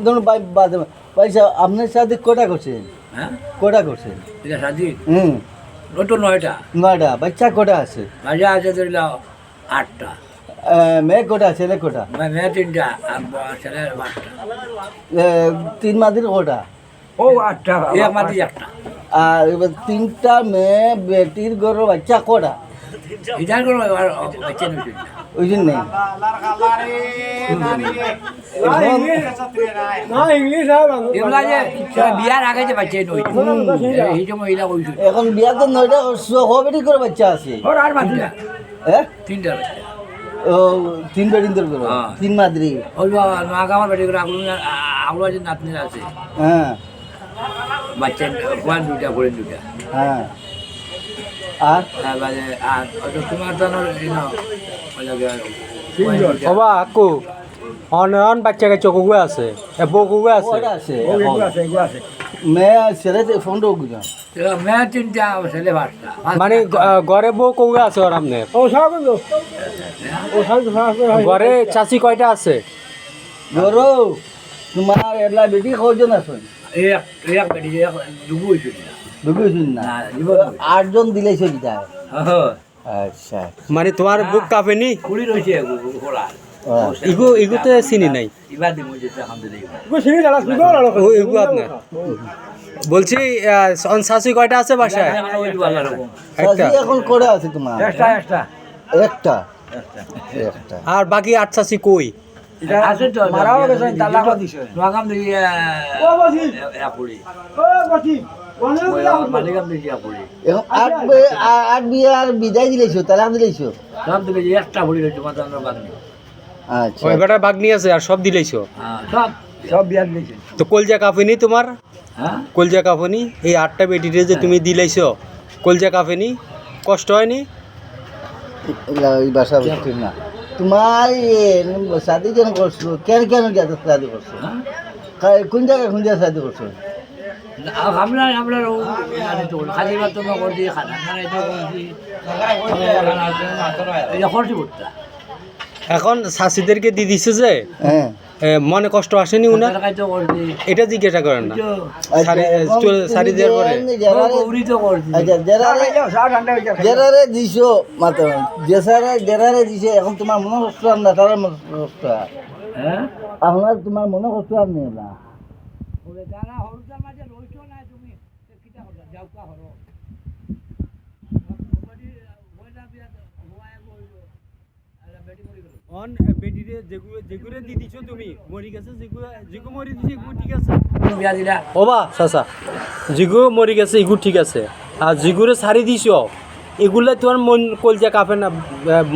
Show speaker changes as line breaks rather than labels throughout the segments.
ধরুন ভাই সাহেব আপনার সাথে কটা করছেন?
হ্যাঁ
কটা করছেন?
এটা শাদি
হুম
নতুন 9টা
নয়টা। বাচ্চা কটা আছে?
বাজা আছে ধরল 8টা
মেয়ে কটা ছেলে কটা?
মেয়ে 3টা আর ছেলে 5টা
তিন মাদির কটা?
ও 8টা এক মাদি একটা
আর এবার তিনটা মেয়ে বেটির গরু বাচ্চা কটা?
ইধার করে বাচ্চা নতুন
ওই জন্য
এগুলা যে বিয়ার আগে যে বাচ্চা নই এই যে মহিলা কইছো
এখন বিয়া তো নয়টা বেটি করে বাচ্চা আছে।
ওর আর বাচ্চা
হ্যাঁ
3টা বাচ্চা
ও তিন বেটির করে
হ্যাঁ।
তিন মাদ্রি।
ওই নাগামার বেটি করে আগুলো যে নাতনি আছে
হ্যাঁ
বাচ্চা কোয়ান 2টা করে 2টা
হ্যাঁ আর
আর তোমার তো
বাবা আকু অন বাচ্চা কাছে কুকুর আছে বকুকুর আছে
কটা আছে? মেয়ে ছেলে ফোনটা গুজা
মেয়ে 3টা ছেলে 5টা
মানে ঘরে বউ কুকুর আছে ওর আপনার ঘরে চাচি কয়টা আছে?
গরু তোমার এলা বেটি কজন আছে?
এক বেটি দুগু হয়েছিল
বুঝুন না
না, জীবন।
8জন দিলেছে দিদা। আচ্ছা
মানে তোমার বুক কাঁপেনি?
কুড়ি রয়েছে খোলা
ইগুতে চিনি নাই
এবার দিব যেতে এখন দিলে
ইগু আপনার বলছি শাশি কয়টা আছে বাসায়? একটা।
শাশি এখন করে আছে তোমার?
একটা একটা
একটা একটা
আর বাকি 8 শাশি কই?
আছে তো মারাও গেছে তালাক দিছে নোয়াকাম দিয়ে আপুড়ি মালিকাম দিয়ে আপুড়ি
এখন আট বিয়ে আর বিদায় দিলেছো তালাক দিলেছো?
সব দিলে একটা ভরি রয়েছে মাতার বাগনি
আচ্ছা
ওই বেটা বাগনি আছে আর সব দিলেছো?
সব সব বিয়া দিয়েছে
তো কলজা কাঁপেনি তোমার?
হ্যাঁ
কলজা কাঁপেনি? এই 8টা বেটিরে যে তুমি দিলাইছো কলজা কাঁপেনি? কষ্ট হয়নি?
এই বাসা ঠিক না তোমার শাদি কেন করছো? কেন কেন শাদি করছো? কোন জায়গায় শাদি করছো?
আমরা আমরা খালি ভাত করছি খানা খানা এটা করছি এটা করছি বুটটা
এখন শাশিদেরকে দিয়ে দিছে যে
হ্যাঁ
মনে কষ্ট আসেনি উনার? এটা জিজ্ঞাসা করেন না শাড়ি দেওয়ার পরে
জেরারে দিছো মাত্র জেরারে দিছে এখন তোমার মনে কষ্ট আর না তার মনে কষ্ট আপনার তোমার মনে কষ্ট আর নেই না
অন বেটিরে যেগুলো দি দিছো তুমি মরি গেছে যেগু মরি দিছে এগু ঠিক আছে ওবা চাচা যেগু মরি গেছে এগু ঠিক আছে আর যেগুলো ছাড়ি দিছো এগুলো তোমার মন কলজা কাঁপে না?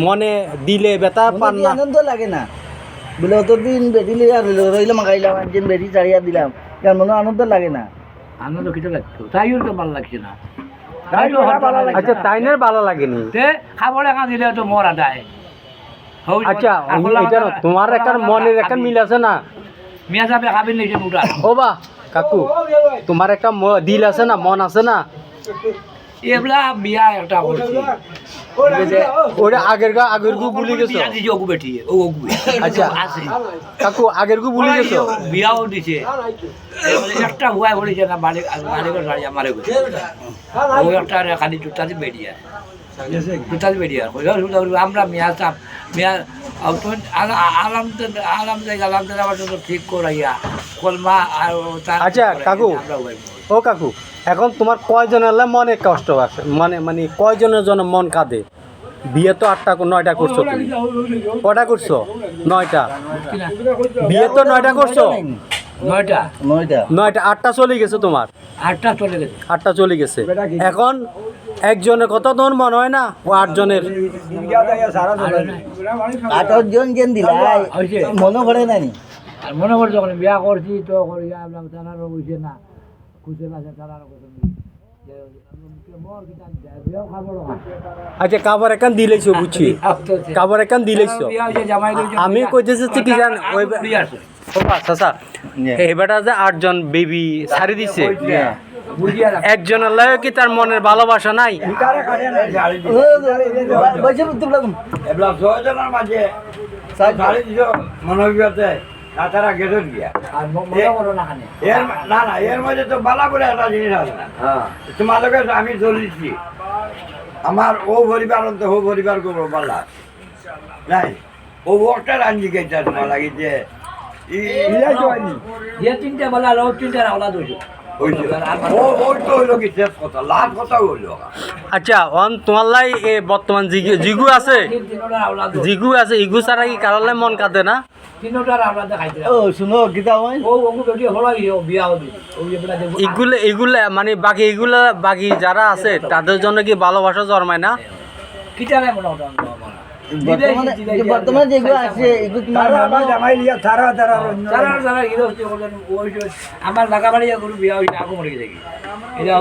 মনে দিলে ব্যথা পান না?
আনন্দ লাগে না বলে অতদিন বেটি লিয়া রইলাম মাগাইলাম একদিন বেটি চাড়িয়া দিলাম তার মনে আনন্দ লাগে না?
আনন্দ কিছু লাগতো তাইও তো ভালো লাগছে না
আচ্ছা তাইনের ভালো লাগেনি?
খাবার একা দিলে তো মরা দেয়
আচ্ছা এটা তোমার একটা মনের একটা মিল আছে না?
মিয়া যাবে খাবেন নিচে উঠা
ও বা কাকু তোমার একটা দিল আছে না, মন আছে না?
এগুলা বিয়া একটা করছি
ওটা আগের গু ভুলে গেছো? আচ্ছা কাকু আগের গু ভুলে গেছো?
বিয়াও দিছে একটা হুয়াই বলেছে না মালিকের গাড়ি আমারে গেছে ও একটা খালি জুতাতে বেরিয়ে জুতাতে বেরিয়ে আমরা মিয়া চাপ মিয়া আলহামদুলিল্লাহ আমার জন্য ঠিক করাইয়া কলমা আর
আচ্ছা কাকু ও কাকু এখন তোমার কয়জনের মনে কষ্ট আছে মানে কয়জনের জন্য মন কাঁদে? বিয়ে তো 8টা 9টা করছো তুমি, কটা করছো? 9টা। বিয়ে তো 9টা করছো? 9টা 8টা চলে গেছে তোমার? 8টা চলে গেছে। এখন একজনের কথা তোমার মনে হয় না? ও 8 জনের
8 জন যেন দিলা মনে পড়ে না নি?
আর মনে পড়ে যখন বিয়া করছি তো করিয়া আমরা তারারও বুঝে না খুশি আছে তারারও
আচ্ছা কাবার একান দিলেছো বুঝছি, কাবার একান দিলেছো। আমি কইতে চাচ্ছি কি জান ওই চাচা এবারটা যে 8 জন বেবি ছাড়ি দিছে একজনের লাগে কি তার মনের ভালোবাসা নাই?
তাছাড়া গেছেন গিয়া
আর মনে করো না খানে
এর না না এর মধ্যে তো বালা করে একটা জিনিস আছে না
হ্যাঁ
তোমাদেরকে আমি চলিছি আমার ও পরিবার অন্ত ও পরিবার করবো বালা নাই ও একটা রাঞ্জি গেছে তোমার লাগে যে ইলাই হয়নি
যে তিনটা বলা লোক তিনটা আওলাদ হইছে
ওই তো হইলো কি শেষ কথা লাভ কথা হইলো
আচ্ছা অন তোমার লাই এ বর্তমান জিগু আছে
তিনটার আওলাদ
জিগু আছে ইগু ছাড়া কি কারোর মন কাঁদে না
তিনটার আওলাদ দেখাইছে
ও শুনো গীতা ভাই
ও ওগু বেটি হলো বিয়া হলো ওই যেগুলা দেখো
এগুলা মানে বাকি যারা আছে তাদের জন্য কি ভালোবাসা জন্মায় না
কিটা নাই মনে হতো
বর্তমানে যেগুলো আছে এগুলো তোমার
জামাই লিয়া তারা তারা
যারা হিরো হচ্ছে আমার লাগা বাড়ি গরু বিয়া হইছে আগো মরে গেছে এটা